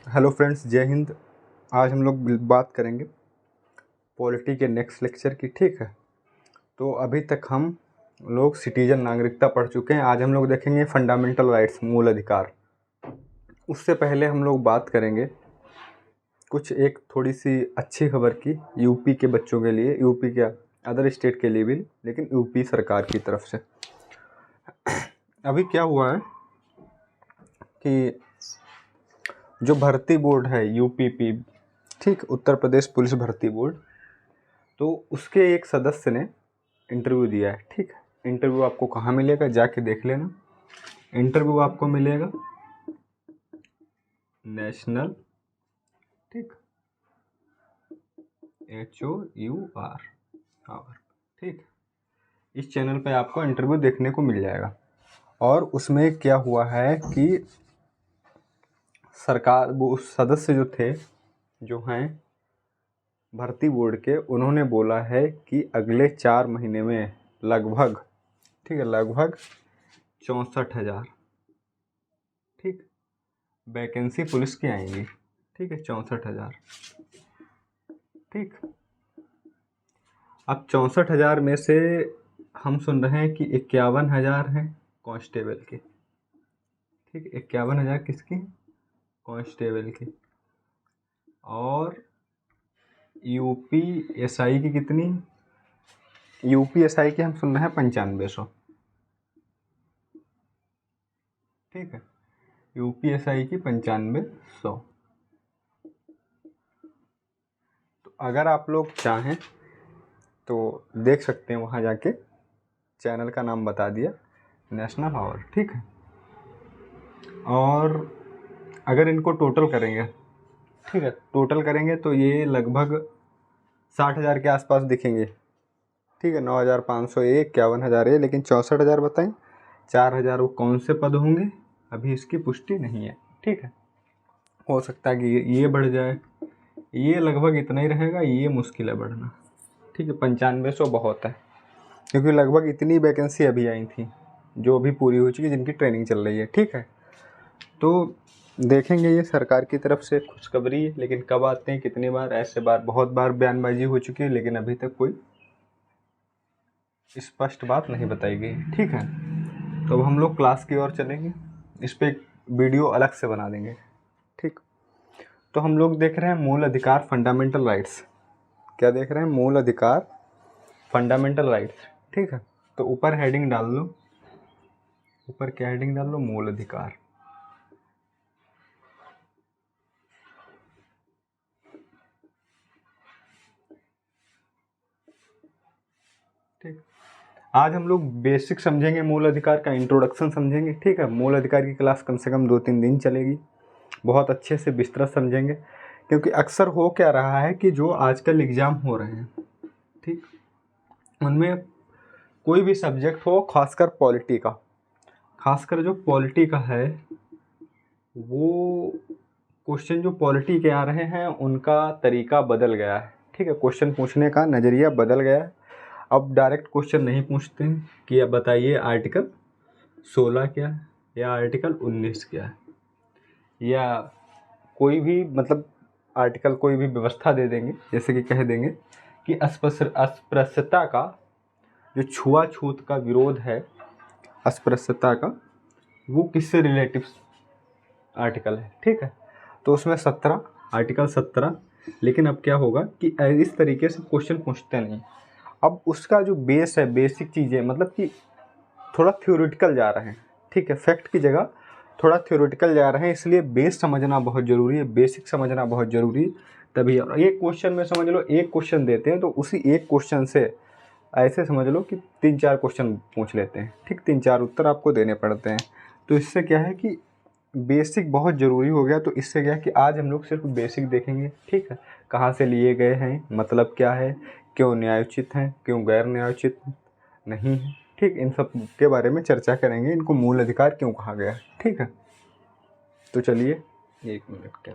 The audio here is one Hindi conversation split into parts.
हेलो फ्रेंड्स, जय हिंद। आज हम लोग बात करेंगे पॉलिटी के नेक्स्ट लेक्चर की। ठीक है, तो अभी तक हम लोग सिटीजन नागरिकता पढ़ चुके हैं। आज हम लोग देखेंगे फंडामेंटल राइट्स, मूल अधिकार। उससे पहले हम लोग बात करेंगे कुछ एक थोड़ी सी अच्छी खबर की यूपी के बच्चों के लिए, यूपी क्या अदर स्टेट के लिए भी, लेकिन यूपी सरकार की तरफ से। अभी क्या हुआ है कि जो भर्ती बोर्ड है यूपीपी, ठीक, उत्तर प्रदेश पुलिस भर्ती बोर्ड, तो उसके एक सदस्य ने इंटरव्यू दिया है। ठीक है, इंटरव्यू आपको कहाँ मिलेगा, जाके देख लेना। इंटरव्यू आपको मिलेगा नेशनल, ठीक, HOUR, ठीक, इस चैनल पे आपको इंटरव्यू देखने को मिल जाएगा। और उसमें क्या हुआ है कि सरकार, वो उस सदस्य जो थे, जो हैं भर्ती बोर्ड के, उन्होंने बोला है कि अगले 4 महीने में लगभग, ठीक है, लगभग 64,000, ठीक, वैकेंसी पुलिस की आएंगी। ठीक है, 64,000। ठीक, अब 64,000 में से हम सुन रहे हैं कि 51,000 हैं कांस्टेबल की। ठीक, 51,000 किसकी? कांस्टेबल की। और यूपीएसआई की कितनी? यूपीएसआई की हम सुन रहे हैं 9500। ठीक है, यूपीएसआई की 9500। तो अगर आप लोग चाहें तो देख सकते हैं, वहाँ जाके चैनल का नाम बता दिया, नेशनल हावर। ठीक है, और अगर इनको टोटल करेंगे, ठीक है, टोटल करेंगे तो ये लगभग 60,000 के आसपास दिखेंगे। ठीक है, 9,500 ये, 51,000 ये, लेकिन 64,000 बताएं। 4,000 वो कौन से पद होंगे, अभी इसकी पुष्टि नहीं है। ठीक है, हो सकता है कि ये बढ़ जाए, ये लगभग इतना ही रहेगा, ये मुश्किल है बढ़ना। ठीक है, 9500 बहुत है, क्योंकि लगभग इतनी वैकेंसी अभी आई थी जो अभी पूरी हो चुकी, जिनकी ट्रेनिंग चल रही है। ठीक है, तो देखेंगे, ये सरकार की तरफ से खुशखबरी है, लेकिन कब आते हैं, कितनी बार, ऐसे बार बहुत बार बयानबाजी हो चुकी है, लेकिन अभी तक कोई स्पष्ट बात नहीं बताई गई। ठीक है, तो अब हम लोग क्लास की ओर चलेंगे, इस पर एक वीडियो अलग से बना देंगे। ठीक, तो हम लोग देख रहे हैं मूल अधिकार, फंडामेंटल राइट्स। क्या देख रहे हैं? मूल अधिकार, फंडामेंटल राइट्स। ठीक है, तो ऊपर हेडिंग डाल लो, ऊपर क्या हेडिंग डाल लो? मूल अधिकार। ठीक, आज हम लोग बेसिक समझेंगे, मूल अधिकार का इंट्रोडक्शन समझेंगे। ठीक है, मूल अधिकार की क्लास कम से कम 2-3 दिन चलेगी, बहुत अच्छे से विस्तृत समझेंगे। क्योंकि अक्सर हो क्या रहा है कि जो आजकल एग्ज़ाम हो रहे हैं, ठीक, उनमें कोई भी सब्जेक्ट हो, खासकर पॉलिटी का, खासकर जो पॉलिटी का है, वो क्वेश्चन जो पॉलिटी के आ रहे हैं उनका तरीका बदल गया है। ठीक है, क्वेश्चन पूछने का नज़रिया बदल गया है। अब डायरेक्ट क्वेश्चन नहीं पूछते हैं कि अब बताइए आर्टिकल 16 क्या है, या आर्टिकल 19 क्या है, या कोई भी मतलब आर्टिकल, कोई भी व्यवस्था दे देंगे, जैसे कि कह देंगे कि अस्पृश्यता का, जो छुआछूत का विरोध है, अस्पृश्यता का, वो किससे रिलेटिव आर्टिकल है। ठीक है, तो उसमें 17, आर्टिकल 17। लेकिन अब क्या होगा कि इस तरीके से क्वेश्चन पूछते नहीं। अब उसका जो बेस है, बेसिक चीज़ें, मतलब कि थोड़ा थ्योरेटिकल जा रहे हैं। ठीक है, फैक्ट की जगह थोड़ा थ्योरेटिकल जा रहे हैं, इसलिए बेस समझना बहुत ज़रूरी है, बेसिक समझना बहुत ज़रूरी है। तभी एक क्वेश्चन में समझ लो, एक क्वेश्चन देते हैं तो उसी एक क्वेश्चन से ऐसे समझ लो कि 3-4 क्वेश्चन पूछ लेते हैं। ठीक, 3-4 उत्तर आपको देने पड़ते हैं। तो इससे क्या है कि बेसिक बहुत ज़रूरी हो गया। तो इससे क्या है कि आज हम लोग सिर्फ बेसिक देखेंगे। ठीक है, कहाँ से लिए गए हैं, मतलब क्या है, क्यों न्यायोचित हैं, क्यों गैर न्यायोचित नहीं है। ठीक, इन सब के बारे में चर्चा करेंगे, इनको मूल अधिकार क्यों कहा गया है। ठीक है, तो चलिए 1 मिनट क्या,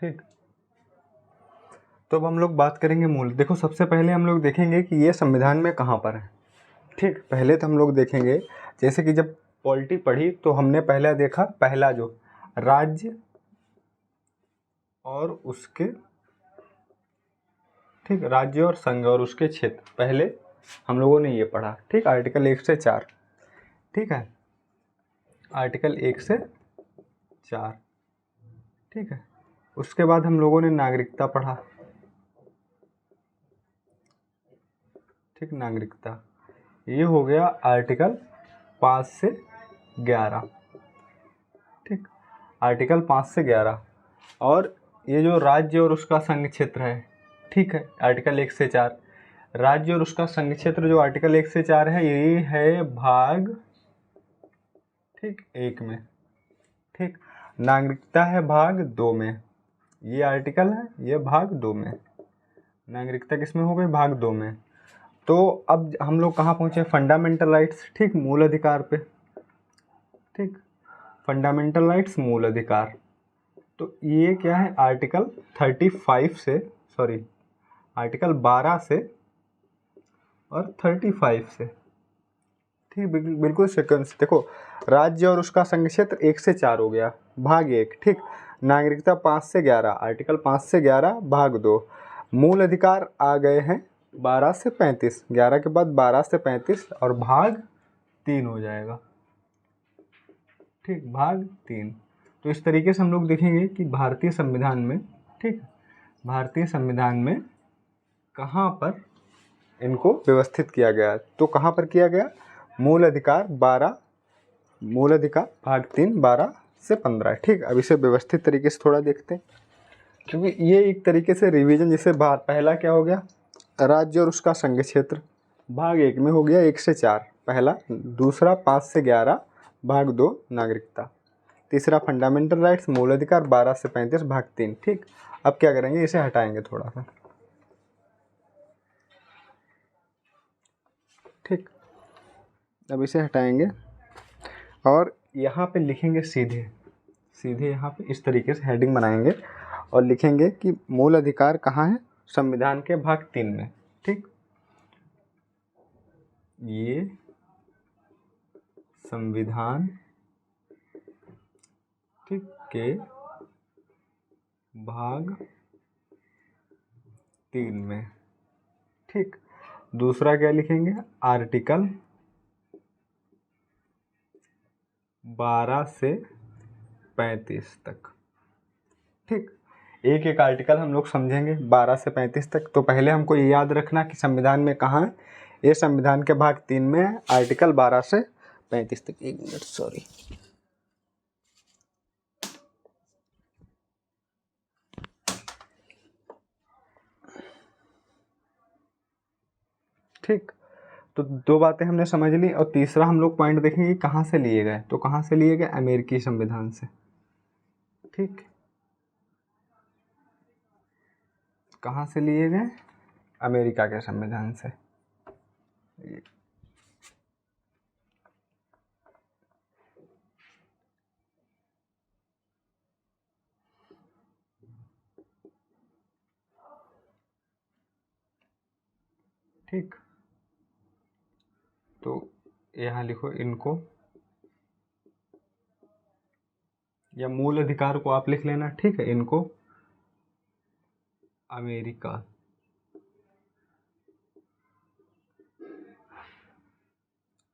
ठीक। तो अब हम लोग बात करेंगे मूल। देखो सबसे पहले हम लोग देखेंगे कि ये संविधान में कहाँ पर है। ठीक, पहले तो हम लोग देखेंगे, जैसे कि जब पॉलिटी पढ़ी तो हमने पहला देखा, पहला जो राज्य और उसके, ठीक, राज्य और संघ और उसके क्षेत्र, पहले हम लोगों ने ये पढ़ा। ठीक, आर्टिकल 1 से 4। ठीक है, आर्टिकल 1 से 4। ठीक है, उसके बाद हम लोगों ने नागरिकता पढ़ा। ठीक, नागरिकता ये हो गया आर्टिकल 5 से 11। ठीक, आर्टिकल 5 से 11। और ये जो राज्य और उसका संघ क्षेत्र है, ठीक है, आर्टिकल 1 से 4। राज्य और उसका संघ क्षेत्र जो आर्टिकल 1 से 4 है, ये है भाग, ठीक, 1 में। ठीक, नागरिकता है भाग 2 में। ये आर्टिकल है, ये भाग 2 में। नागरिकता किस में हो गई? भाग 2 में। तो अब हम लोग कहाँ पहुँचे? Fundamental rights. ठीक, मूल अधिकार पे। ठीक, फंडामेंटल राइट्स, मूल अधिकार। तो ये क्या है? आर्टिकल 35 से, सॉरी, आर्टिकल 12 से और 35 से। ठीक, बिल्कुल सीक्वेंस। देखो, राज्य और उसका संघ क्षेत्र 1 से 4 हो गया, भाग 1। ठीक, नागरिकता 5 से 11, आर्टिकल 5 से 11 भाग 2। मूल अधिकार आ गए हैं 12 से 35, 11 के बाद 12 से 35 और भाग 3 हो जाएगा। ठीक, भाग 3। तो इस तरीके से हम लोग देखेंगे कि भारतीय संविधान में, ठीक, भारतीय संविधान में कहाँ पर इनको व्यवस्थित किया गया। तो कहाँ पर किया गया? मूल अधिकार 12, मूल अधिकार भाग 3 12 से 15। ठीक, अब इसे व्यवस्थित तरीके से थोड़ा देखते हैं, क्योंकि ये एक तरीके से रिवीजन, जैसे पहला क्या हो गया? राज्य और उसका संघ क्षेत्र भाग 1 में हो गया 1 से 4 पहला। दूसरा 5 से 11 भाग 2 नागरिकता। तीसरा फंडामेंटल राइट्स, मूल अधिकार 12 से 35 भाग 3। ठीक, अब क्या करेंगे? इसे हटाएंगे थोड़ा सा। ठीक, अब इसे हटाएंगे और यहाँ पे लिखेंगे सीधे सीधे, यहाँ पे इस तरीके से हेडिंग बनाएंगे और लिखेंगे कि मूल अधिकार कहाँ है? संविधान के भाग 3 में। ठीक, ये संविधान, ठीक, के भाग 3 में। ठीक, दूसरा क्या लिखेंगे? आर्टिकल 12 से 35 तक। ठीक, एक एक आर्टिकल हम लोग समझेंगे 12 से 35 तक। तो पहले हमको ये याद रखना कि संविधान में कहाँ है? ये संविधान के भाग 3 में है, आर्टिकल 12 से 35 तक। 1 मिनट, सॉरी। ठीक, तो 2 बातें हमने समझ ली। और तीसरा हम लोग पॉइंट देखेंगे कहाँ से लिए गए। तो कहाँ से लिए गए? अमेरिकी संविधान से। ठीक, कहाँ से लिए गए? अमेरिका के संविधान से। ठीक, तो यहाँ लिखो इनको, या मूल अधिकार को आप लिख लेना। ठीक है, इनको अमेरिका,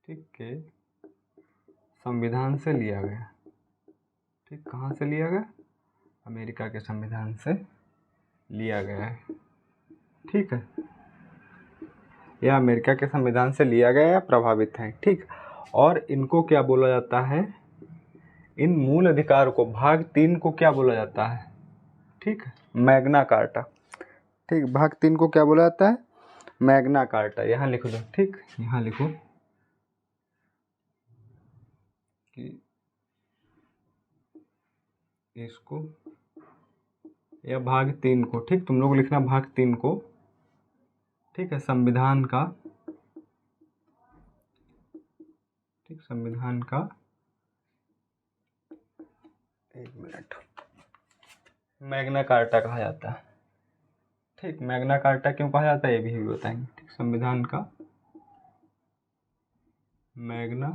ठीक, के संविधान से लिया गया। ठीक, कहाँ से लिया गया? अमेरिका के संविधान से लिया गया है। ठीक है, यह अमेरिका के संविधान से लिया गया या प्रभावित है। ठीक, और इनको क्या बोला जाता है? इन मूल अधिकार को, भाग 3 को क्या बोला जाता है? ठीक, मैग्ना कार्टा। ठीक, भाग 3 को क्या बोला जाता है? Magna carta. यहाँ लिख दो। ठीक, यहाँ लिखो कि इसको, या भाग 3 को, ठीक, तुम लोग लिखना भाग 3 को। ठीक है, संविधान का, ठीक, संविधान का, 1 मिनट, मैग्ना कार्टा कहा जाता है। ठीक, मैग्ना कार्टा क्यों कहा जाता है ये भी बताएंगे। ठीक, संविधान का मैग्ना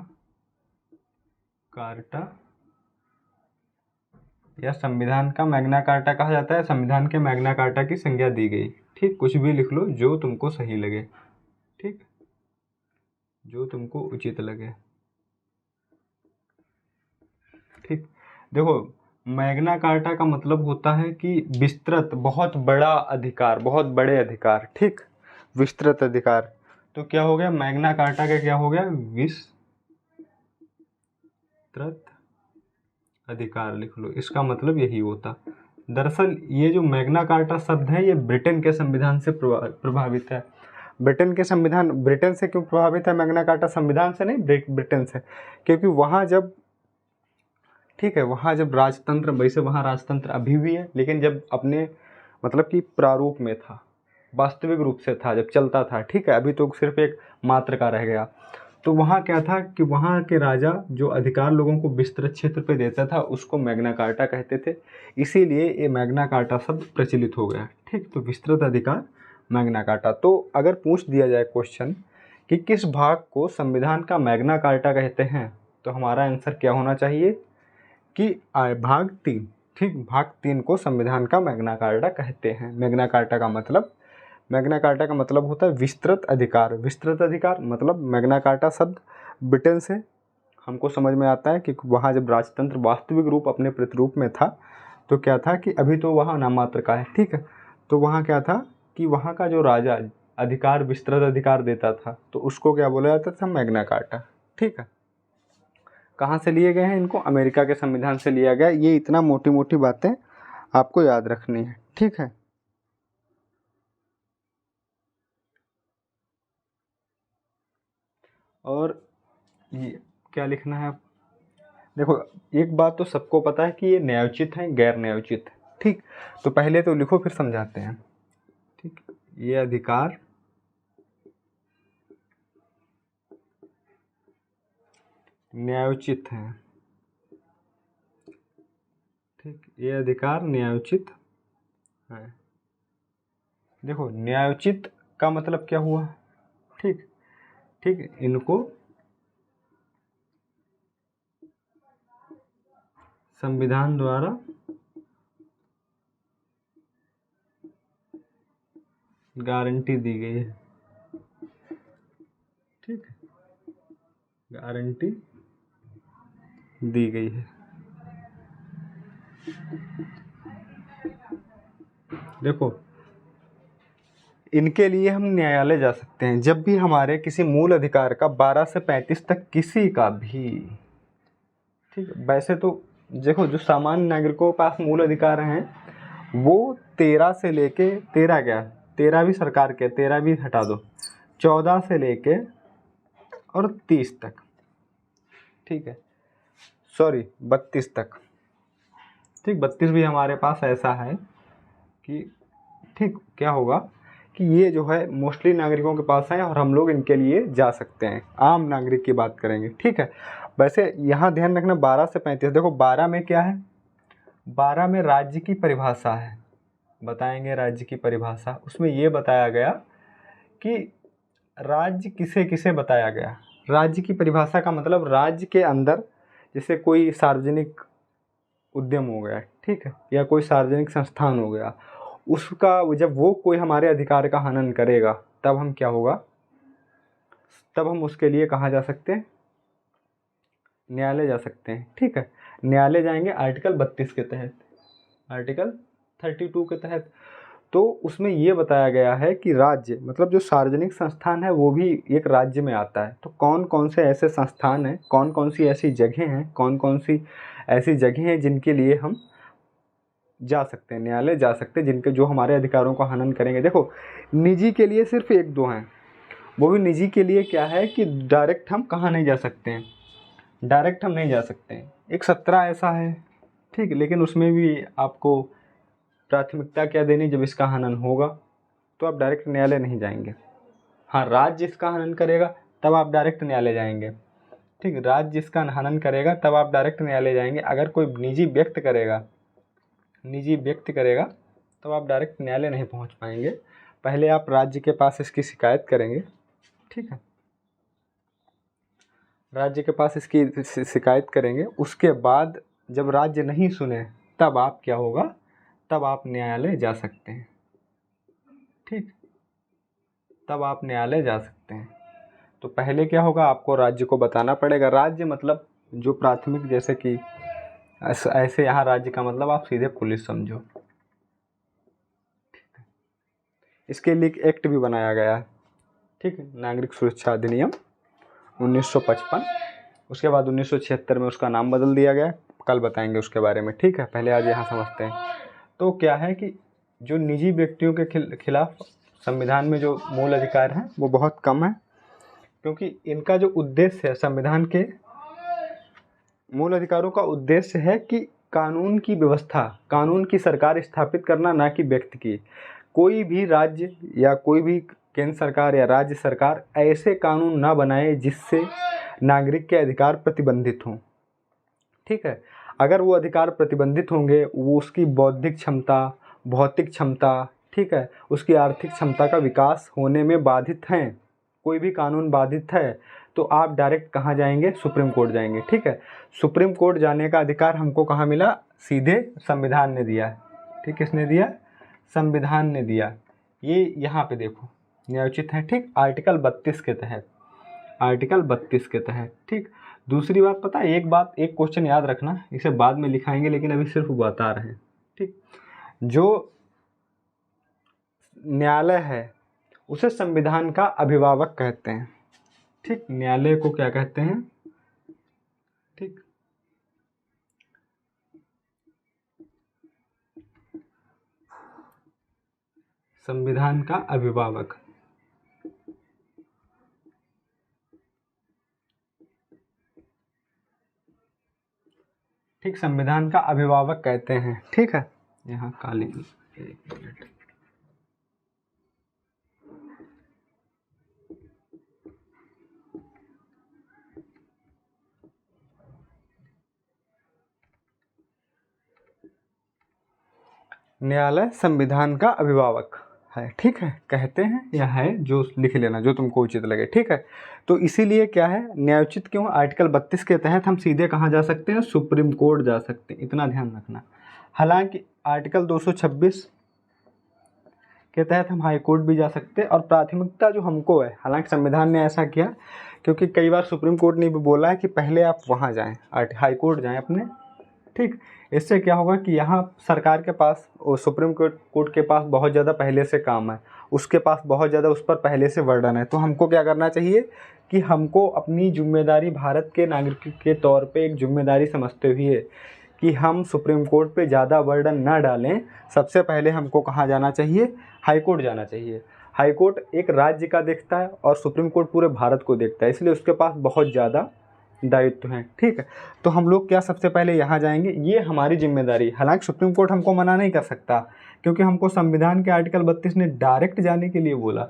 कार्टा या संविधान का मैग्ना कार्टा कहा जाता है। संविधान के मैग्ना कार्टा की संज्ञा दी गई। ठीक, कुछ भी लिख लो जो तुमको सही लगे। ठीक, जो तुमको उचित लगे। ठीक, देखो मैग्ना कार्टा का मतलब होता है कि विस्तृत, बहुत बड़ा अधिकार, बहुत बड़े अधिकार। ठीक, विस्तृत अधिकार। तो क्या हो गया, मैग्ना कार्टा का क्या हो गया, विस्तृत अधिकार लिख लो। इसका मतलब यही होता। दरअसल ये जो मैग्ना कार्टा शब्द है ये ब्रिटेन के संविधान से प्रभावित है। ब्रिटेन के संविधान, ब्रिटेन से क्यों प्रभावित है मैग्ना कार्टा, संविधान से नहीं, ब्रिटेन से, क्योंकि वहाँ जब, ठीक है, वहाँ जब राजतंत्र, वैसे वहाँ राजतंत्र अभी भी है, लेकिन जब अपने मतलब कि प्रारूप में था, वास्तविक रूप से था, जब चलता था, ठीक है, अभी तो सिर्फ एक मात्र का रह गया। तो वहाँ क्या था कि वहाँ के राजा जो अधिकार लोगों को विस्तृत क्षेत्र पे देता था उसको मैग्ना कार्टा कहते थे, इसीलिए ये मैग्ना कार्टा शब्द प्रचलित हो गया। ठीक, तो विस्तृत अधिकार मैग्ना कार्टा। तो अगर पूछ दिया जाए क्वेश्चन कि किस भाग को संविधान का मैग्ना कार्टा कहते हैं, तो हमारा आंसर क्या होना चाहिए कि भाग 3। ठीक, भाग 3 को संविधान का मैग्ना कार्टा कहते हैं। मैग्ना कार्टा का मतलब, मैग्ना कार्टा का मतलब होता है विस्तृत अधिकार। विस्तृत अधिकार मतलब मैग्ना कार्टा शब्द ब्रिटेन से हमको समझ में आता है कि वहाँ जब राजतंत्र वास्तविक रूप अपने प्रतिरूप में था तो क्या था कि अभी तो वहाँ नाममात्र का है। ठीक है, तो वहाँ क्या था कि वहाँ का जो राजा अधिकार, विस्तृत अधिकार देता था, तो उसको क्या बोला जाता था, मैग्ना कार्टा। ठीक है, कहाँ से लिए गए हैं इनको, अमेरिका के संविधान से लिया गया। ये इतना मोटी मोटी बातें आपको याद रखनी है। ठीक है, और ये क्या लिखना है, देखो एक बात तो सबको पता है कि ये न्यायोचित है, गैर न्यायोचित। ठीक, तो पहले तो लिखो फिर समझाते हैं। ठीक, ये अधिकार न्यायोचित है। ठीक, ये अधिकार न्यायोचित है। देखो न्यायोचित का मतलब क्या हुआ। ठीक, ठीक, इनको संविधान द्वारा गारंटी दी गई है। ठीक, गारंटी दी गई है। देखो इनके लिए हम न्यायालय जा सकते हैं जब भी हमारे किसी मूल अधिकार का 12 से 35 तक किसी का भी, ठीक है, वैसे तो देखो जो सामान्य नागरिकों के पास मूल अधिकार हैं वो 13 से लेके 13 क्या, 13 भी सरकार के, 13 भी हटा दो, 14 से लेके और 30 तक, ठीक है, सॉरी 32 तक। ठीक, 32 भी हमारे पास ऐसा है कि ठीक क्या होगा कि ये जो है मोस्टली नागरिकों के पास है और हम लोग इनके लिए जा सकते हैं, आम नागरिक की बात करेंगे। ठीक है, वैसे यहाँ ध्यान रखना 12 से 35, देखो 12 में क्या है, 12 में राज्य की परिभाषा है, बताएंगे राज्य की परिभाषा। उसमें ये बताया गया कि राज्य किसे किसे बताया गया। राज्य की परिभाषा का मतलब राज्य के अंदर जैसे कोई सार्वजनिक उद्यम हो गया, ठीक है, या कोई सार्वजनिक संस्थान हो गया, उसका जब वो कोई हमारे अधिकार का हनन करेगा तब हम क्या होगा, तब हम उसके लिए कहाँ जा सकते हैं, न्यायालय जा सकते हैं। ठीक है, न्यायालय जाएंगे आर्टिकल 32 के तहत, आर्टिकल 32 के तहत। तो उसमें ये बताया गया है कि राज्य मतलब जो सार्वजनिक संस्थान है वो भी एक राज्य में आता है। तो कौन कौन से ऐसे संस्थान हैं, कौन कौन सी ऐसी जगह हैं, कौन कौन सी ऐसी जगह हैं जिनके लिए हम जा सकते हैं, न्यायालय जा सकते हैं, जिनके जो हमारे अधिकारों का हनन करेंगे। देखो निजी के लिए सिर्फ 1-2 हैं, वो भी निजी के लिए क्या है कि डायरेक्ट हम कहाँ नहीं जा सकते हैं, डायरेक्ट हम नहीं जा सकते हैं। एक 17 ऐसा है, ठीक, लेकिन उसमें भी आपको प्राथमिकता क्या देनी, जब इसका हनन होगा तो आप डायरेक्ट न्यायालय नहीं जाएंगे। हाँ, राज्य इसका हनन करेगा तब आप डायरेक्ट न्यायालय जाएंगे। ठीक, राज्य इसका हनन करेगा तब आप डायरेक्ट न्यायालय जाएंगे। अगर कोई निजी व्यक्ति करेगा निजी व्यक्ति करेगा तो आप डायरेक्ट न्यायालय नहीं पहुंच पाएंगे। पहले आप राज्य के पास इसकी शिकायत करेंगे, ठीक है, राज्य के पास इसकी शिकायत करेंगे। उसके बाद जब राज्य नहीं सुने तब आप क्या होगा, तब आप न्यायालय जा सकते हैं, ठीक, तब आप न्यायालय जा सकते हैं। तो पहले क्या होगा, आपको राज्य को बताना पड़ेगा। राज्य मतलब जो प्राथमिक, जैसे कि ऐसे यहाँ राज्य का मतलब आप सीधे पुलिस समझो, ठीक है। इसके लिए एक एक्ट भी बनाया गया है, ठीक है, नागरिक सुरक्षा अधिनियम 1955। उसके बाद 1976 में उसका नाम बदल दिया गया, कल बताएंगे उसके बारे में, ठीक है। पहले आज यहाँ समझते हैं। तो क्या है कि जो निजी व्यक्तियों के खिलाफ संविधान में जो मूल अधिकार हैं वो बहुत कम है, क्योंकि इनका जो उद्देश्य है, संविधान के मूल अधिकारों का उद्देश्य है कि कानून की व्यवस्था, कानून की सरकार स्थापित करना, ना कि व्यक्ति की। कोई भी राज्य या कोई भी केंद्र सरकार या राज्य सरकार ऐसे कानून ना बनाए जिससे नागरिक के अधिकार प्रतिबंधित हों, ठीक है। अगर वो अधिकार प्रतिबंधित होंगे, वो उसकी बौद्धिक क्षमता, भौतिक क्षमता, ठीक है, उसकी आर्थिक क्षमता का विकास होने में बाधित हैं, कोई भी कानून बाधित है, तो आप डायरेक्ट कहाँ जाएंगे, सुप्रीम कोर्ट जाएंगे, ठीक है। सुप्रीम कोर्ट जाने का अधिकार हमको कहाँ मिला, सीधे संविधान ने दिया है, ठीक। किसने दिया, संविधान ने दिया। ये यहाँ पे देखो न्यायोचित है, ठीक, आर्टिकल 32 के तहत, आर्टिकल 32 के तहत, ठीक। दूसरी बात पता है, एक बात, एक क्वेश्चन याद रखना, इसे बाद में लिखाएंगे लेकिन अभी सिर्फ बता रहे हैं, ठीक। जो न्यायालय है उसे संविधान का अभिभावक कहते हैं, ठीक। न्यायालय को क्या कहते हैं, ठीक, संविधान का अभिभावक, ठीक, संविधान का अभिभावक कहते हैं, ठीक है। यहाँ काली, एक मिनट, न्यायालय संविधान का अभिभावक है, ठीक है, कहते हैं या है, जो लिख लेना जो तुमको उचित लगे, ठीक है। तो इसीलिए क्या है, न्यायोचित क्यों, आर्टिकल 32 के तहत हम सीधे कहाँ जा सकते हैं, सुप्रीम कोर्ट जा सकते हैं, इतना ध्यान रखना। हालांकि आर्टिकल 226 के तहत हम हाई कोर्ट भी जा सकते हैं, और प्राथमिकता जो हमको है, हालांकि संविधान ने ऐसा किया क्योंकि कई बार सुप्रीम कोर्ट ने भी बोला है कि पहले आप वहाँ जाएँ, हाई कोर्ट जाएँ अपने, ठीक। इससे क्या होगा कि यहाँ सरकार के पास और सुप्रीम कोर्ट के पास बहुत ज़्यादा पहले से काम है, उसके पास बहुत ज़्यादा उस पर पहले से वर्डन है। तो हमको क्या करना चाहिए कि हमको अपनी जिम्मेदारी भारत के नागरिक के तौर पे एक जिम्मेदारी समझते हुए कि हम सुप्रीम कोर्ट पे ज़्यादा वर्डन ना डालें। सबसे पहले हमको कहाँ जाना चाहिए, हाई कोर्ट जाना चाहिए। हाई कोर्ट एक राज्य का देखता है और सुप्रीम कोर्ट पूरे भारत को देखता है, इसलिए उसके पास बहुत ज़्यादा दायित्व हैं, ठीक है। तो हम लोग क्या सबसे पहले यहाँ जाएंगे, ये हमारी जिम्मेदारी। हालांकि सुप्रीम कोर्ट हमको मना नहीं कर सकता, क्योंकि हमको संविधान के आर्टिकल 32 ने डायरेक्ट जाने के लिए बोला।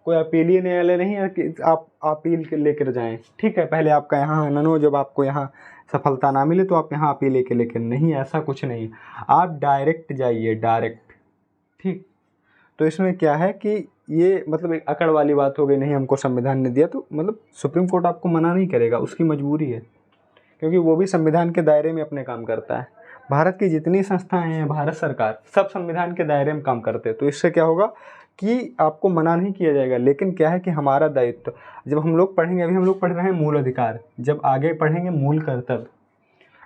कोई अपीलीय न्यायालय नहीं है कि आप अपील के लेकर जाएं, ठीक है। पहले आपका यहाँ हनन हो, जब आपको यहाँ सफलता ना मिले तो आप यहाँ अपील लेकर नहीं, ऐसा कुछ नहीं, आप डायरेक्ट जाइए, डायरेक्ट, ठीक। तो इसमें क्या है कि ये मतलब एक अकड़ वाली बात हो गई, नहीं हमको संविधान ने दिया तो मतलब सुप्रीम कोर्ट आपको मना नहीं करेगा, उसकी मजबूरी है, क्योंकि वो भी संविधान के दायरे में अपने काम करता है। भारत की जितनी संस्थाएं हैं, भारत सरकार, सब संविधान के दायरे में काम करते हैं। तो इससे क्या होगा कि आपको मना नहीं किया जाएगा, लेकिन क्या है कि हमारा दायित्व, जब हम लोग पढ़ेंगे, अभी हम लोग पढ़ रहे हैं मूल अधिकार, जब आगे पढ़ेंगे मूल कर्तव्य,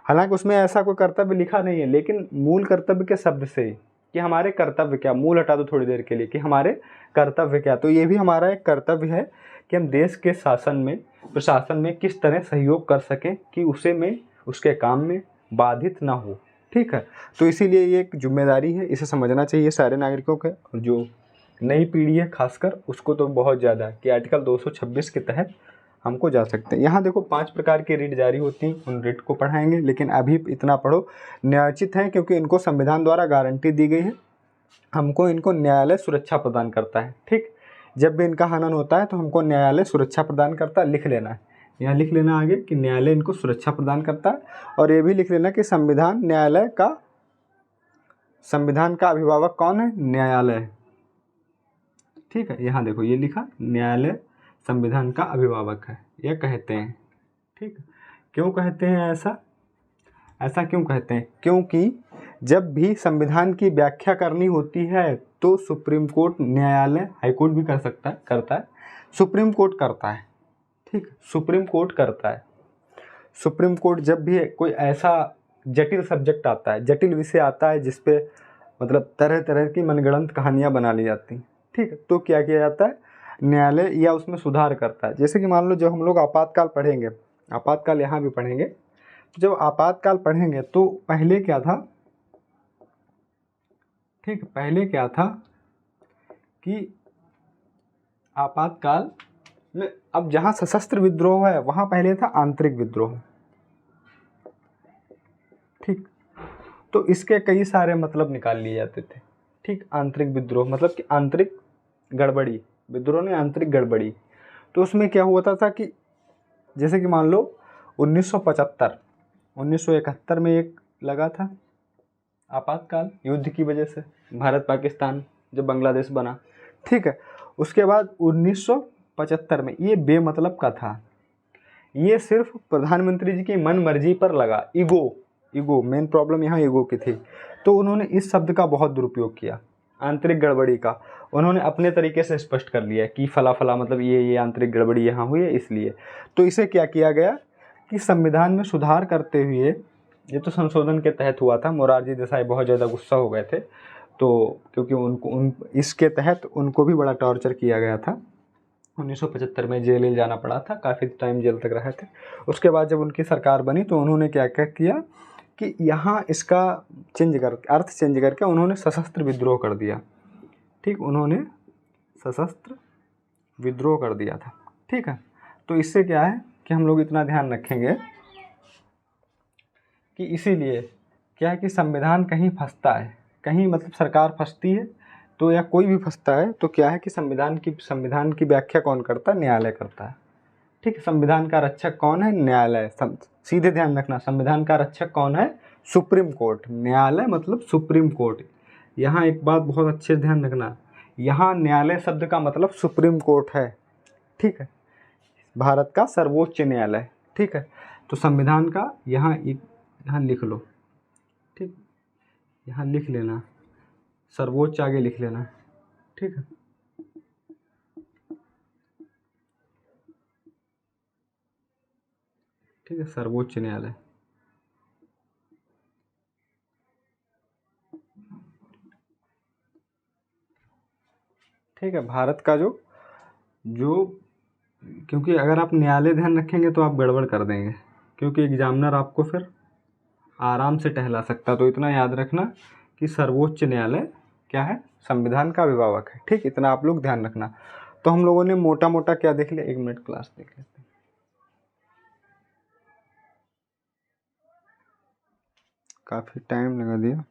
हालांकि उसमें ऐसा कोई कर्तव्य लिखा नहीं है, लेकिन मूल कर्तव्य के शब्द से ही कि हमारे कर्तव्य क्या, मूल हटा दो थोड़ी देर के लिए, कि हमारे कर्तव्य क्या। तो ये भी हमारा एक कर्तव्य है कि हम देश के शासन में, प्रशासन में किस तरह सहयोग कर सकें कि उसे में, उसके काम में बाधित ना हो, ठीक है। तो इसीलिए ये एक जिम्मेदारी है, इसे समझना चाहिए सारे नागरिकों के, जो नई पीढ़ी है खासकर उसको तो बहुत ज़्यादा, कि आर्टिकल 226 के तहत हमको जा सकते हैं। यहाँ देखो 5 प्रकार की रिट जारी होती हैं, उन रिट को पढ़ाएंगे, लेकिन अभी इतना पढ़ो, न्यायोचित हैं क्योंकि इनको संविधान द्वारा गारंटी दी गई है, हमको इनको न्यायालय सुरक्षा प्रदान करता है, ठीक। जब भी इनका हनन होता है तो हमको न्यायालय सुरक्षा प्रदान करता है, लिख लेना है, यहाँ लिख लेना आगे कि न्यायालय इनको सुरक्षा प्रदान करता है, और ये भी लिख लेना कि संविधान न्यायालय का संविधान का अभिभावक कौन है? न्यायालय। ठीक है, यहाँ देखो ये लिखा, न्यायालय संविधान का अभिभावक है, यह कहते हैं। ठीक है, क्यों कहते हैं ऐसा? ऐसा क्यों कहते हैं? क्योंकि जब भी संविधान की व्याख्या करनी होती है तो सुप्रीम कोर्ट, न्यायालय, हाईकोर्ट भी करता है, सुप्रीम कोर्ट करता है। ठीक, सुप्रीम कोर्ट करता है। सुप्रीम कोर्ट जब भी कोई ऐसा जटिल सब्जेक्ट आता है, जटिल विषय आता है जिसपे मतलब तरह तरह की मनगढ़ंत कहानियाँ बना ली जाती हैं, ठीक है, तो क्या किया जाता है? न्यायालय या उसमें सुधार करता है। जैसे कि मान लो जब हम लोग आपातकाल पढ़ेंगे, आपातकाल यहाँ भी पढ़ेंगे, तो जब आपातकाल पढ़ेंगे तो पहले क्या था? ठीक, पहले क्या था कि आपातकाल में, अब जहाँ सशस्त्र विद्रोह है वहाँ पहले था आंतरिक विद्रोह। ठीक, तो इसके कई सारे मतलब निकाल लिए जाते थे। ठीक, आंतरिक विद्रोह मतलब कि आंतरिक गड़बड़ी, विद्रोह ने आंतरिक गड़बड़ी। तो उसमें क्या हुआ था कि जैसे कि मान लो 1975, 1971 में एक लगा था आपातकाल युद्ध की वजह से, भारत पाकिस्तान जब बांग्लादेश बना। ठीक है, उसके बाद 1975 में ये बेमतलब का था, ये सिर्फ प्रधानमंत्री जी की मन मर्जी पर लगा। ईगो मेन प्रॉब्लम यहाँ ईगो की थी। तो उन्होंने इस शब्द का बहुत दुरुपयोग किया, आंतरिक गड़बड़ी का। उन्होंने अपने तरीके से स्पष्ट कर लिया कि फला फला मतलब ये आंतरिक गड़बड़ी यहाँ हुई है इसलिए। तो इसे क्या किया गया कि संविधान में सुधार करते हुए, ये तो संशोधन के तहत हुआ था, मोरारजी देसाई बहुत ज़्यादा गुस्सा हो गए थे, तो क्योंकि इसके तहत उनको भी बड़ा टॉर्चर किया गया था। 1975 में जेल जाना पड़ा था, काफ़ी टाइम जेल तक रहे थे। उसके बाद जब उनकी सरकार बनी तो उन्होंने क्या क्या किया कि यहाँ इसका अर्थ चेंज करके उन्होंने सशस्त्र विद्रोह कर दिया। ठीक, उन्होंने सशस्त्र विद्रोह कर दिया था। ठीक है, तो इससे क्या है कि हम लोग इतना ध्यान रखेंगे कि इसीलिए क्या है कि संविधान कहीं फंसता है, कहीं मतलब सरकार फंसती है तो, या कोई भी फंसता है तो क्या है कि संविधान की व्याख्या कौन करता है? न्यायालय करता है। ठीक है, संविधान का रक्षक कौन है? न्यायालय। सीधे ध्यान रखना, संविधान का रक्षक कौन है? Supreme court. न्यायालय मतलब सुप्रीम कोर्ट। यहाँ एक बात बहुत अच्छे से ध्यान रखना, यहाँ न्यायालय शब्द का मतलब सुप्रीम कोर्ट है। ठीक है, भारत का सर्वोच्च न्यायालय। ठीक है, तो संविधान का यहाँ लिख लो। ठीक, यहाँ लिख लेना, सर्वोच्च आगे लिख लेना। ठीक है, ठीक है, सर्वोच्च न्यायालय। ठीक है, भारत का जो क्योंकि अगर आप न्यायालय ध्यान रखेंगे तो आप गड़बड़ कर देंगे, क्योंकि एग्जामिनर आपको फिर आराम से टहला सकता। तो इतना याद रखना कि सर्वोच्च न्यायालय क्या है? संविधान का अभिभावक है। ठीक, इतना आप लोग ध्यान रखना। तो हम लोगों ने मोटा मोटा क्या देख लिया? 1 मिनट क्लास देख लेते हैं, काफ़ी टाइम लगा दिया।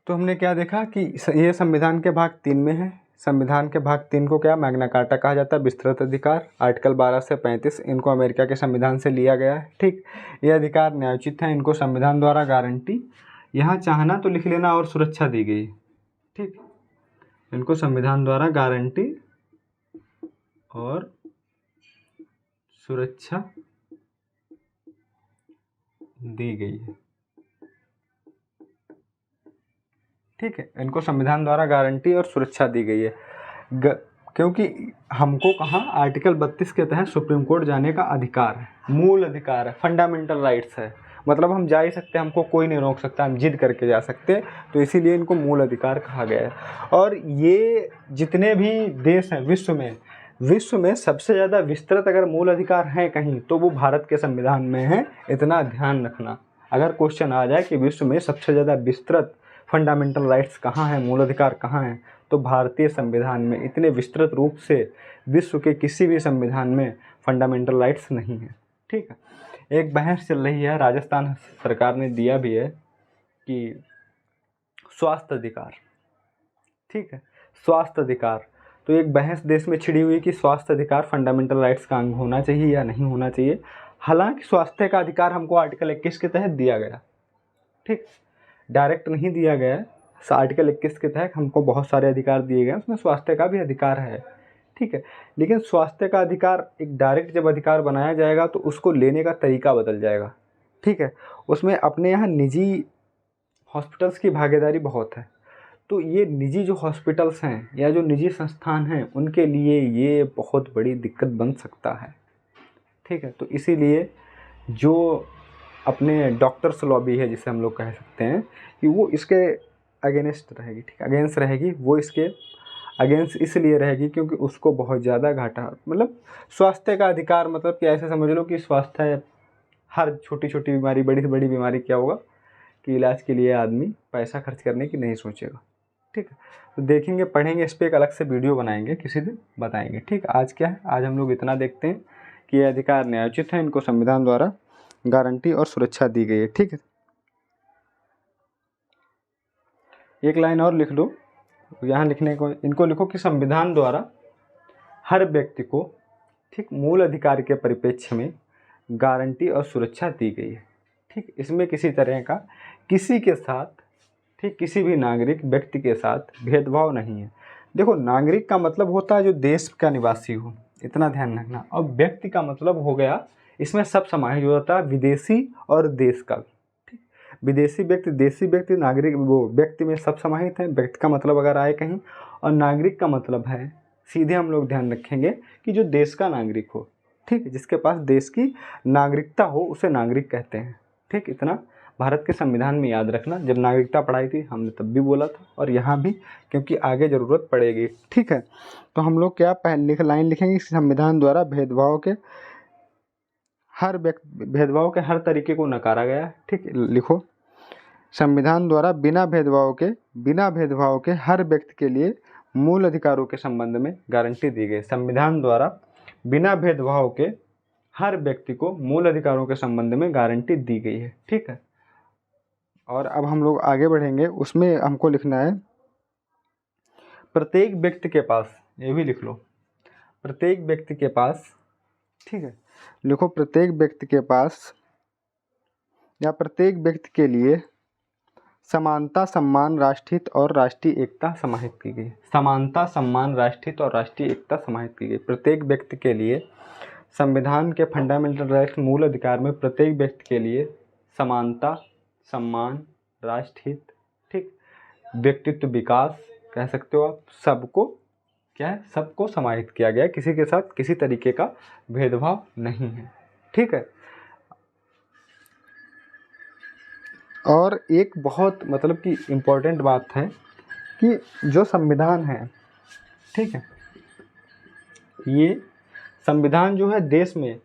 तो हमने क्या देखा कि ये संविधान के भाग 3 में है। संविधान के भाग 3 को क्या मैग्ना कार्टा कहा जाता है? विस्तृत अधिकार। आर्टिकल 12 से 35 इनको अमेरिका के संविधान से लिया गया है। ठीक, ये अधिकार न्यायोचित है, इनको संविधान द्वारा गारंटी, यहाँ चाहना तो लिख लेना, और सुरक्षा दी गई। ठीक, इनको संविधान द्वारा गारंटी और सुरक्षा दी गई है। ठीक है, इनको संविधान द्वारा गारंटी और सुरक्षा दी गई है। क्योंकि हमको कहाँ आर्टिकल 32 के तहत सुप्रीम कोर्ट जाने का अधिकार है, मूल अधिकार है, फंडामेंटल राइट्स है। मतलब हम जा ही सकते हैं, हमको कोई नहीं रोक सकता, हम जिद करके जा सकते हैं। तो इसीलिए इनको मूल अधिकार कहा गया है। और ये जितने भी देश हैं विश्व में सबसे ज़्यादा विस्तृत अगर मूल अधिकार हैं कहीं तो वो भारत के संविधान में है। इतना ध्यान रखना, अगर क्वेश्चन आ जाए कि विश्व में सबसे ज़्यादा विस्तृत फंडामेंटल राइट्स कहाँ हैं, मूल अधिकार कहाँ हैं, तो भारतीय संविधान में। इतने विस्तृत रूप से विश्व के किसी भी संविधान में फंडामेंटल राइट्स नहीं है। ठीक है, एक बहस चल रही है, राजस्थान सरकार ने दिया भी है कि स्वास्थ्य अधिकार। ठीक है, स्वास्थ्य अधिकार, तो एक बहस देश में छिड़ी हुई कि स्वास्थ्य अधिकार फंडामेंटल राइट्स का अंग होना चाहिए या नहीं होना चाहिए। हालांकि स्वास्थ्य का अधिकार हमको आर्टिकल 21 के तहत दिया गया, ठीक, डायरेक्ट नहीं दिया गया। आर्टिकल 21 के तहत हमको बहुत सारे अधिकार दिए गए, उसमें स्वास्थ्य का भी अधिकार है, ठीक है। लेकिन स्वास्थ्य का अधिकार एक डायरेक्ट जब अधिकार बनाया जाएगा तो उसको लेने का तरीका बदल जाएगा, ठीक है। उसमें अपने यहाँ निजी हॉस्पिटल्स की भागीदारी बहुत है, तो ये निजी जो हॉस्पिटल्स हैं या जो निजी संस्थान हैं उनके लिए ये बहुत बड़ी दिक्कत बन सकता है, ठीक है। तो इसीलिए जो अपने डॉक्टर्स लॉबी है जिसे हम लोग कह सकते हैं कि वो इसके अगेंस्ट रहेगी, ठीक, अगेंस्ट रहेगी, वो इसके अगेंस्ट इसलिए रहेगी क्योंकि उसको बहुत ज़्यादा घाटा, मतलब स्वास्थ्य का अधिकार मतलब कि ऐसे समझ लो कि स्वास्थ्य हर छोटी छोटी बीमारी, बड़ी से बड़ी बीमारी क्या होगा कि इलाज के लिए आदमी पैसा खर्च करने की नहीं सोचेगा, ठीक है। तो देखेंगे, पढ़ेंगे, इस पर एक अलग से वीडियो बनाएंगे, किसी दिन बताएंगे, ठीक। आज क्या है, आज हम लोग इतना देखते हैं कि ये अधिकार न्यायोचित हैं, इनको संविधान द्वारा गारंटी और सुरक्षा दी गई है, ठीक है। एक लाइन और लिख लो यहाँ, लिखने को इनको लिखो कि संविधान द्वारा हर व्यक्ति को, ठीक, मूल अधिकार के परिप्रेक्ष्य में गारंटी और सुरक्षा दी गई है, ठीक। इसमें किसी तरह का किसी के साथ, ठीक, किसी भी नागरिक व्यक्ति के साथ भेदभाव नहीं है। देखो, नागरिक का मतलब होता है जो देश का निवासी हो, इतना ध्यान रखना। और व्यक्ति का मतलब हो गया, इसमें सब समाहित होता है, विदेशी और देश का, ठीक। विदेशी व्यक्ति, देशी व्यक्ति, नागरिक, वो व्यक्ति में सब समाहित है। व्यक्ति का मतलब अगर आए कहीं, और नागरिक का मतलब है सीधे हम लोग ध्यान रखेंगे कि जो देश का नागरिक हो, ठीक, जिसके पास देश की नागरिकता हो उसे नागरिक कहते हैं, ठीक। इतना भारत के संविधान में याद रखना। जब नागरिकता पढ़ाई थी हमने तब भी बोला था, और यहाँ भी, क्योंकि आगे ज़रूरत पड़ेगी, ठीक है। तो हम लोग क्या पहले लाइन लिखेंगे, संविधान द्वारा भेदभाव के हर तरीके को नकारा गया, ठीक। लिखो, संविधान द्वारा बिना भेदभाव के हर व्यक्ति के लिए मूल अधिकारों के संबंध में गारंटी दी गई। संविधान द्वारा बिना भेदभाव के हर व्यक्ति को मूल अधिकारों के संबंध में गारंटी दी गई है, ठीक है। और अब हम लोग आगे बढ़ेंगे, उसमें हमको लिखना है प्रत्येक व्यक्ति के पास, ये भी लिख लो, प्रत्येक व्यक्ति के पास, ठीक है। लिखो, प्रत्येक व्यक्ति के पास या प्रत्येक व्यक्ति के लिए समानता, सम्मान, राष्ट्रहित और राष्ट्रीय एकता समाहित की गई। समानता, सम्मान, राष्ट्रहित और राष्ट्रीय एकता समाहित की गई। प्रत्येक व्यक्ति के लिए संविधान के फंडामेंटल राइट्स, मूल अधिकार में प्रत्येक व्यक्ति के लिए समानता, सम्मान, राष्ट्रहित, ठीक, व्यक्तित्व विकास कह सकते हो आप, सबको क्या है, सबको समाहित किया गया है। किसी के साथ किसी तरीके का भेदभाव नहीं है, ठीक है। और एक बहुत मतलब कि इम्पोर्टेंट बात है कि जो संविधान है, ठीक है, ये संविधान जो है देश में,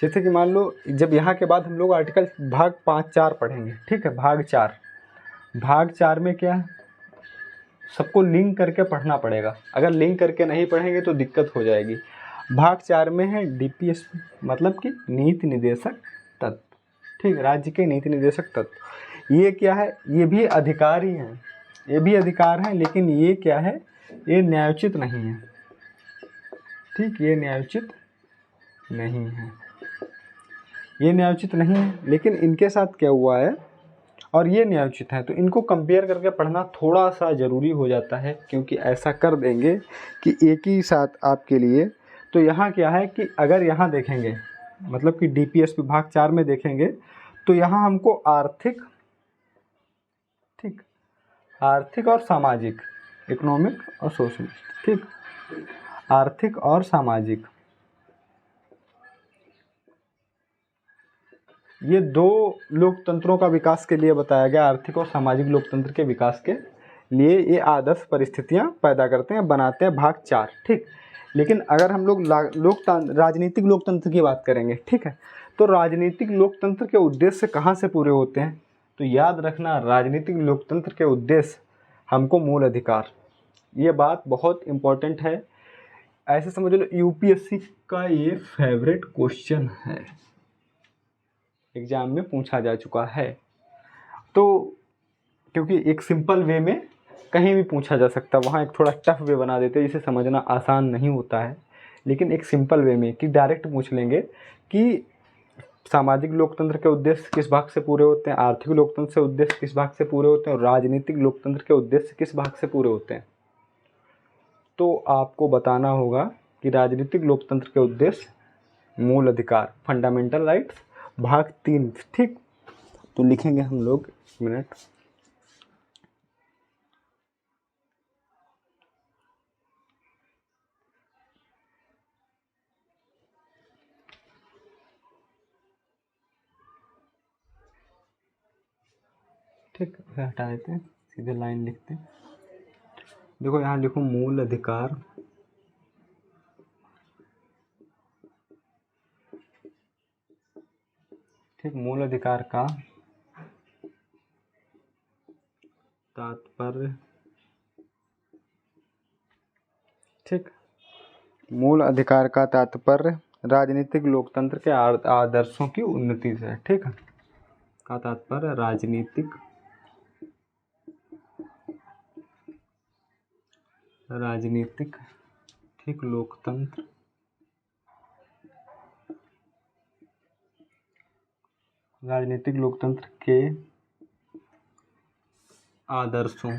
जैसे कि मान लो जब यहाँ के बाद हम लोग आर्टिकल भाग 5-4 पढ़ेंगे, ठीक है। भाग 4 में क्या है, सबको लिंक करके पढ़ना पड़ेगा। अगर लिंक करके नहीं पढ़ेंगे तो दिक्कत हो जाएगी। भाग 4 में है DPSP, मतलब कि नीति निर्देशक तत्व, ठीक, राज्य के नीति निर्देशक तत्व। ये क्या है, ये भी अधिकार ही हैं, ये भी अधिकार हैं, लेकिन ये क्या है, ये न्यायोचित नहीं है, ठीक, ये न्यायोचित नहीं है, ये न्यायोचित नहीं है। लेकिन इनके साथ क्या हुआ है, और ये न्यायोचित है, तो इनको कंपेयर करके पढ़ना थोड़ा सा ज़रूरी हो जाता है, क्योंकि ऐसा कर देंगे कि एक ही साथ आपके लिए। तो यहाँ क्या है कि अगर यहाँ देखेंगे, मतलब कि DPSP भाग 4 में देखेंगे, तो यहाँ हमको आर्थिक, ठीक, आर्थिक और सामाजिक, इकोनॉमिक और सोशलिस्ट, ठीक, आर्थिक और सामाजिक, ये 2 लोकतंत्रों का विकास के लिए बताया गया। आर्थिक और सामाजिक लोकतंत्र के विकास के लिए ये आदर्श परिस्थितियां पैदा करते हैं, बनाते हैं, भाग 4, ठीक। लेकिन अगर हम लोग राजनीतिक लोकतंत्र की बात करेंगे, ठीक है, तो राजनीतिक लोकतंत्र के उद्देश्य कहाँ से पूरे होते हैं, तो याद रखना, राजनीतिक लोकतंत्र के उद्देश्य हमको मूल अधिकार, ये बात बहुत इम्पोर्टेंट है। ऐसे समझ लो UPSC का ये फेवरेट क्वेश्चन है, एग्जाम में पूछा जा चुका है। तो क्योंकि एक सिंपल वे में कहीं भी पूछा जा सकता, वहाँ एक थोड़ा टफ वे बना देते जिसे समझना आसान नहीं होता है, लेकिन एक सिंपल वे में कि डायरेक्ट पूछ लेंगे कि सामाजिक लोकतंत्र के उद्देश्य किस भाग से पूरे होते हैं, आर्थिक लोकतंत्र से उद्देश्य किस भाग से पूरे होते हैं, और राजनीतिक लोकतंत्र के उद्देश्य किस भाग से पूरे होते हैं। तो आपको बताना होगा कि राजनीतिक लोकतंत्र के उद्देश्य मूल अधिकार, फंडामेंटल राइट्स, भाग 3। ठीक, तो लिखेंगे हम लोग, एक मिनट, ठीक, हटा देते हैं, सीधे लाइन लिखते हैं। देखो यहाँ लिखो मूल अधिकार, ठीक, मूल अधिकार का तात्पर्य, ठीक, मूल अधिकार का तात्पर्य राजनीतिक लोकतंत्र के आदर्शों की उन्नति से है। ठीक है, का तात्पर्य राजनीतिक ठीक लोकतंत्र, राजनीतिक लोकतंत्र के आदर्शों,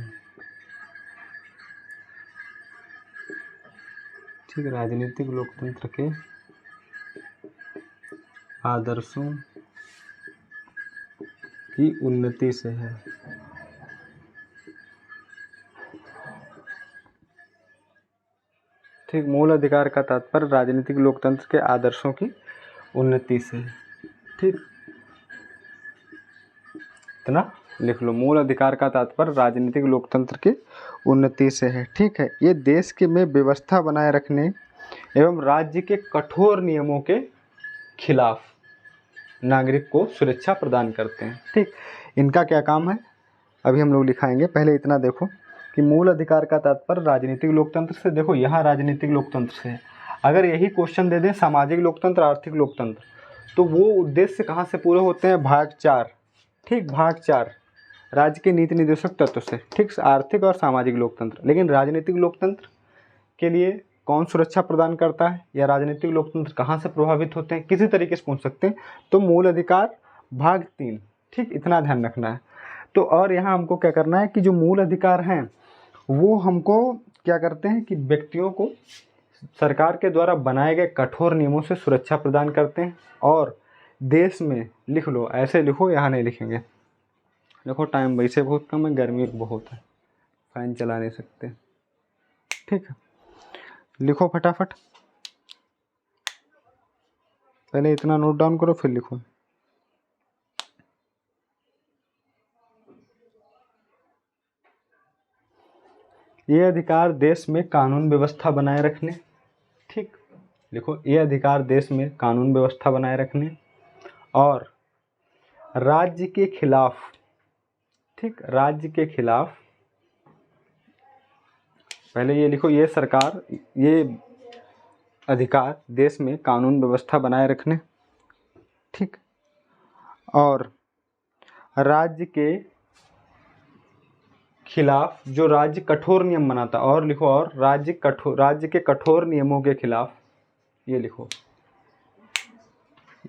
ठीक, राजनीतिक लोकतंत्र के आदर्शों की उन्नति से है। ठीक, मूल अधिकार का तात्पर्य राजनीतिक लोकतंत्र के आदर्शों की उन्नति से है। ठीक, इतना लिख लो, मूल अधिकार का तात्पर्य राजनीतिक लोकतंत्र की उन्नति से है। ठीक है, ये देश के में व्यवस्था बनाए रखने एवं राज्य के कठोर नियमों के खिलाफ नागरिक को सुरक्षा प्रदान करते हैं। ठीक, इनका क्या काम है अभी हम लोग लिखाएंगे। पहले इतना देखो कि मूल अधिकार का तात्पर्य राजनीतिक लोकतंत्र से, देखो यहाँ राजनीतिक लोकतंत्र से है। अगर यही क्वेश्चन दे दें सामाजिक लोकतंत्र, आर्थिक लोकतंत्र, तो वो उद्देश्य कहाँ से पूरे होते हैं, भाग 4। ठीक, भाग 4 राज्य के नीति निर्देशक तत्व से। ठीक, आर्थिक और सामाजिक लोकतंत्र। लेकिन राजनीतिक लोकतंत्र के लिए कौन सुरक्षा प्रदान करता है, या राजनीतिक लोकतंत्र कहाँ से प्रभावित होते हैं, किसी तरीके से पूछ सकते हैं। तो मूल अधिकार भाग 3। ठीक, इतना ध्यान रखना है। तो और यहाँ हमको क्या करना है कि जो मूल अधिकार हैं वो हमको क्या करते हैं कि व्यक्तियों को सरकार के द्वारा बनाए गए कठोर नियमों से सुरक्षा प्रदान करते हैं। और देश में, लिख लो, ऐसे लिखो, यहाँ नहीं लिखेंगे, देखो टाइम वैसे बहुत कम है, गर्मी बहुत है, फैन चला नहीं सकते। ठीक है, लिखो फटाफट, पहले इतना नोट डाउन करो फिर लिखो। ये अधिकार देश में कानून व्यवस्था बनाए रखने, ठीक, लिखो, ये अधिकार देश में कानून व्यवस्था बनाए रखने और राज्य के खिलाफ, ठीक, राज्य के खिलाफ, पहले ये लिखो, ये सरकार, ये अधिकार देश में कानून व्यवस्था बनाए रखने, ठीक, और राज्य के खिलाफ जो राज्य कठोर नियम बनाता, और लिखो, और राज्य के कठोर नियमों के खिलाफ, ये लिखो,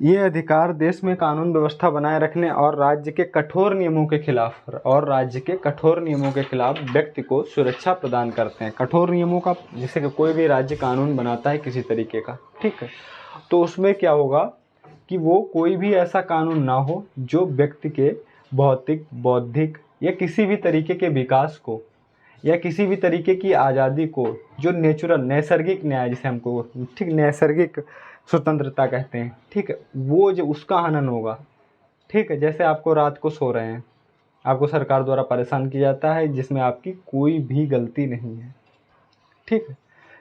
ये अधिकार देश में कानून व्यवस्था बनाए रखने और राज्य के कठोर नियमों के खिलाफ, और राज्य के कठोर नियमों के खिलाफ व्यक्ति को सुरक्षा प्रदान करते हैं। कठोर नियमों का, जैसे कि कोई भी राज्य कानून बनाता है किसी तरीके का, ठीक है, तो उसमें क्या होगा कि वो कोई भी ऐसा कानून ना हो जो व्यक्ति के भौतिक, बौद्धिक या किसी भी तरीके के विकास को या किसी भी तरीके की आज़ादी को, जो नेचुरल, नैसर्गिक न्याय जिसे हमको, ठीक, नैसर्गिक स्वतंत्रता कहते हैं, ठीक है, वो जो उसका हनन होगा। ठीक है, जैसे आपको रात को सो रहे हैं, आपको सरकार द्वारा परेशान किया जाता है जिसमें आपकी कोई भी गलती नहीं है, ठीक है,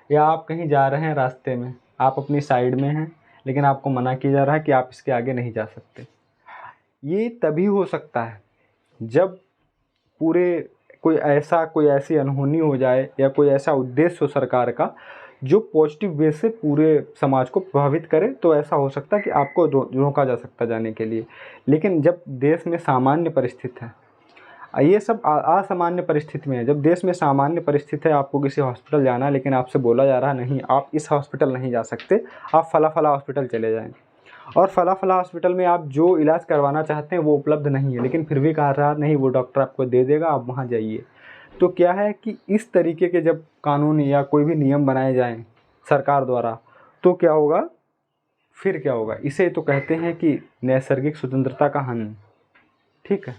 या आप कहीं जा रहे हैं रास्ते में, आप अपनी साइड में हैं लेकिन आपको मना किया जा रहा है कि आप इसके आगे नहीं जा सकते। ये तभी हो सकता है जब कोई ऐसी अनहोनी हो जाए या कोई ऐसा उद्देश्य हो सरकार का जो पॉजिटिव वे से पूरे समाज को प्रभावित करे, तो ऐसा हो सकता है कि आपको रोका जा सकता जाने के लिए। लेकिन जब देश में सामान्य परिस्थिति है, ये सब असामान्य परिस्थिति में है। जब देश में सामान्य परिस्थिति है, आपको किसी हॉस्पिटल जाना है लेकिन आपसे बोला जा रहा है नहीं, आप इस हॉस्पिटल नहीं जा सकते, आप फला हॉस्पिटल चले जाएँ, और फला फला हॉस्पिटल में आप जो इलाज करवाना चाहते हैं वो उपलब्ध नहीं है, लेकिन फिर भी कहा रहा नहीं वो डॉक्टर आपको दे देगा, आप वहाँ जाइए। तो क्या है कि इस तरीके के जब कानून या कोई भी नियम बनाए जाएं सरकार द्वारा, तो क्या होगा, फिर क्या होगा, इसे तो कहते हैं कि नैसर्गिक स्वतंत्रता का हनन। ठीक है,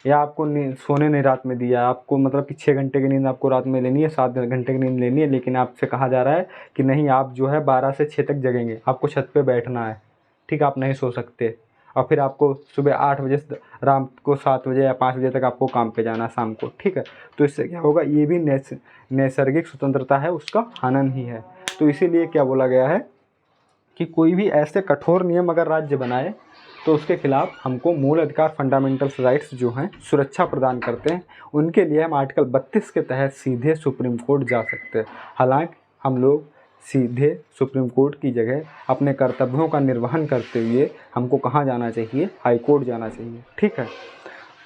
या आपको सोने नहीं रात में दिया, आपको मतलब कि 6 घंटे की नींद आपको रात में लेनी है, 7 घंटे की नींद लेनी है, लेकिन आपसे कहा जा रहा है कि नहीं आप जो है 12 से 6 तक जगेंगे, आपको छत पे बैठना है। ठीक, आप नहीं सो सकते, और फिर आपको सुबह 8 बजे से रात को 7 बजे या 5 बजे तक आपको काम पे जाना शाम को। ठीक है, तो इससे क्या होगा, ये भी नैसर्गिक स्वतंत्रता है, उसका हनन ही है। तो इसीलिए क्या बोला गया है कि कोई भी ऐसे कठोर नियम अगर राज्य बनाए तो उसके खिलाफ हमको मूल अधिकार फंडामेंटल राइट्स जो हैं सुरक्षा प्रदान करते हैं, उनके लिए हम आर्टिकल 32 के तहत सीधे सुप्रीम कोर्ट जा सकते हैं। हालांकि हम लोग सीधे सुप्रीम कोर्ट की जगह अपने कर्तव्यों का निर्वहन करते हुए हमको कहाँ जाना चाहिए, हाई कोर्ट जाना चाहिए। ठीक है,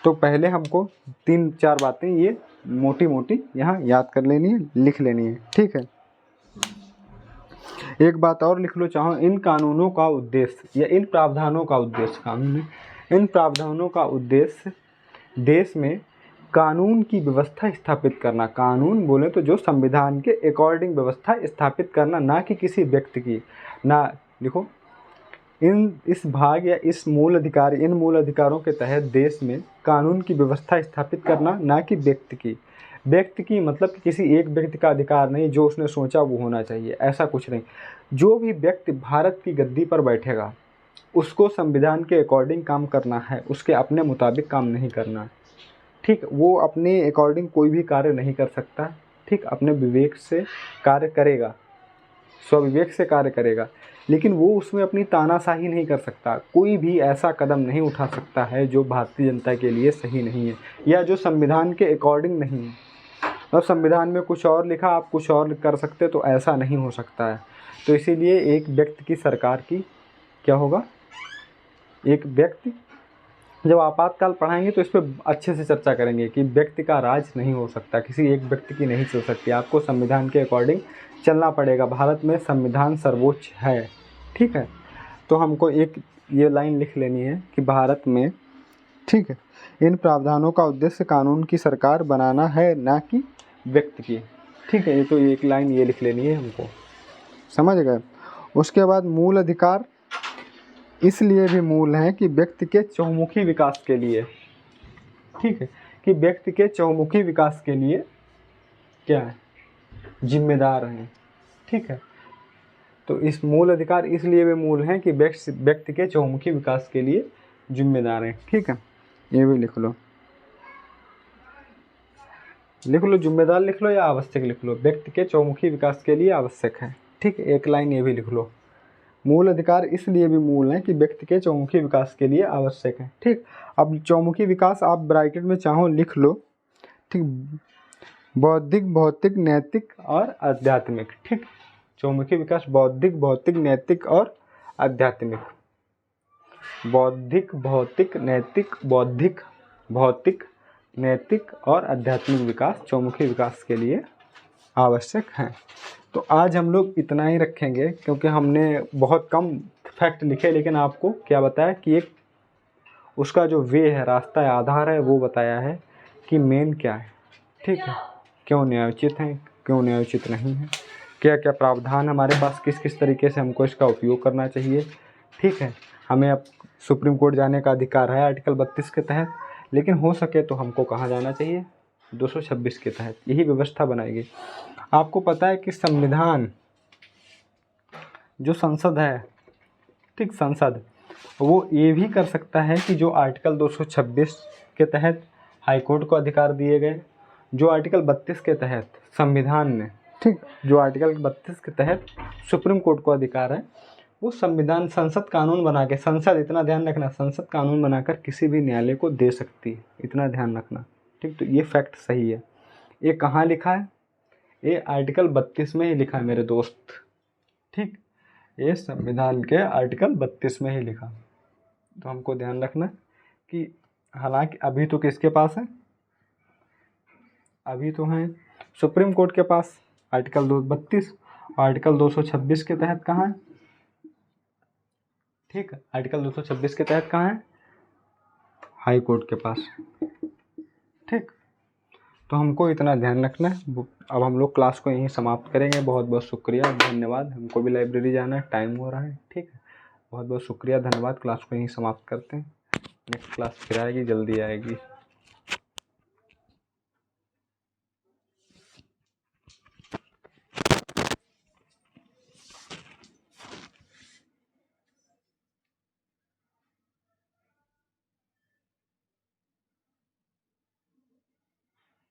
तो पहले हमको 3-4 बातें ये मोटी मोटी यहाँ याद कर लेनी है, लिख लेनी है। ठीक है, एक बात और लिख लो चाहो, इन कानूनों का उद्देश्य या इन प्रावधानों का उद्देश्य, कानून इन प्रावधानों का उद्देश्य देश में कानून की व्यवस्था स्थापित करना। कानून बोले तो जो संविधान के अकॉर्डिंग व्यवस्था स्थापित करना, ना कि किसी व्यक्ति की। ना लिखो, इस भाग या इस मूल अधिकार, इन मूल अधिकारों के तहत देश में कानून की व्यवस्था स्थापित करना, ना कि व्यक्ति की। व्यक्ति की मतलब कि किसी एक व्यक्ति का अधिकार नहीं, जो उसने सोचा वो होना चाहिए, ऐसा कुछ नहीं। जो भी व्यक्ति भारत की गद्दी पर बैठेगा उसको संविधान के अकॉर्डिंग काम करना है, उसके अपने मुताबिक काम नहीं करना है। ठीक, वो अपने अकॉर्डिंग कोई भी कार्य नहीं कर सकता। ठीक, अपने विवेक से कार्य करेगा, स्वविवेक से कार्य करेगा, लेकिन वो उसमें अपनी तानाशाही नहीं कर सकता। कोई भी ऐसा कदम नहीं उठा सकता है जो भारतीय जनता के लिए सही नहीं है या जो संविधान के अकॉर्डिंग नहीं है। और संविधान में कुछ और लिखा, आप कुछ और कर सकते, तो ऐसा नहीं हो सकता है। तो इसीलिए एक व्यक्ति की सरकार की क्या होगा, एक व्यक्ति, जब आपातकाल पढ़ाएंगे तो इस पर अच्छे से चर्चा करेंगे कि व्यक्ति का राज नहीं हो सकता, किसी एक व्यक्ति की नहीं चल सकती, आपको संविधान के अकॉर्डिंग चलना पड़ेगा। भारत में संविधान सर्वोच्च है। ठीक है, तो हमको एक ये लाइन लिख लेनी है कि भारत में, ठीक है, इन प्रावधानों का उद्देश्य कानून की सरकार बनाना है, ना कि व्यक्ति की। ठीक है, ये तो एक लाइन ये लिख लेनी है हमको, समझ गए। उसके बाद मूल अधिकार इसलिए भी मूल हैं कि व्यक्ति के चहुमुखी विकास के लिए, ठीक है, कि व्यक्ति के चहुमुखी विकास के लिए क्या है, जिम्मेदार हैं। ठीक है, तो इस मूल अधिकार इसलिए भी मूल हैं कि व्यक्ति के चहुमुखी विकास के लिए जिम्मेदार हैं। ठीक है, ये भी लिख लो, जिम्मेदार लिख लो या आवश्यक लिख लो, व्यक्ति के चहुमुखी विकास के लिए आवश्यक है। ठीक है, एक लाइन ये भी लिख लो, मूल अधिकार इसलिए भी मूल हैं कि व्यक्ति के चहुमुखी विकास के लिए आवश्यक है। ठीक, अब चहुमुखी विकास आप ब्रैकेट में चाहो लिख लो। ठीक, बौद्धिक, भौतिक, नैतिक और आध्यात्मिक। ठीक, चहुमुखी विकास बौद्धिक, भौतिक, नैतिक और आध्यात्मिक। बौद्धिक, भौतिक, नैतिक, बौद्धिक, भौतिक, नैतिक और आध्यात्मिक विकास चहुमुखी विकास के लिए आवश्यक हैं। तो आज हम लोग इतना ही रखेंगे, क्योंकि हमने बहुत कम फैक्ट लिखे, लेकिन आपको क्या बताया कि एक उसका जो वे है, रास्ता है, आधार है, वो बताया है कि मेन क्या है। ठीक है, क्यों न्यायोचित हैं, क्यों न्यायोचित नहीं है, क्या क्या प्रावधान हमारे पास, किस किस तरीके से हमको इसका उपयोग करना चाहिए। ठीक है, हमें अब सुप्रीम कोर्ट जाने का अधिकार है आर्टिकल 32 के तहत, लेकिन हो सके तो हमको कहाँ जाना चाहिए, 226 के तहत। यही व्यवस्था बनाएगी। आपको पता है कि संविधान जो संसद है, ठीक, संसद वो ये भी कर सकता है कि जो आर्टिकल 226 के तहत हाईकोर्ट को अधिकार दिए गए, जो आर्टिकल 32 के तहत संविधान ने, ठीक, जो आर्टिकल 32 के तहत सुप्रीम कोर्ट को अधिकार है, वो संविधान संसद कानून बना के, संसद, इतना ध्यान रखना, संसद कानून बनाकर किसी भी न्यायालय को दे सकती है, इतना ध्यान रखना। ठीक, तो ये फैक्ट सही है। ये कहाँ लिखा है, ये आर्टिकल 32 में ही लिखा है मेरे दोस्त। ठीक, ये संविधान के आर्टिकल 32 में ही लिखा। तो हमको ध्यान रखना कि हालांकि अभी तो किसके पास है, अभी तो हैं सुप्रीम कोर्ट के पास आर्टिकल 32, आर्टिकल 226 के तहत कहाँ है, ठीक है, आर्टिकल 226 के तहत कहाँ है? हाई कोर्ट के पास। ठीक, तो हमको इतना ध्यान रखना है। अब हम लोग क्लास को यहीं समाप्त करेंगे। बहुत बहुत शुक्रिया, धन्यवाद। हमको भी लाइब्रेरी जाना है, टाइम हो रहा है। ठीक है, बहुत बहुत शुक्रिया, धन्यवाद। क्लास को यहीं समाप्त करते हैं। नेक्स्ट क्लास फिर आएगी, जल्दी आएगी।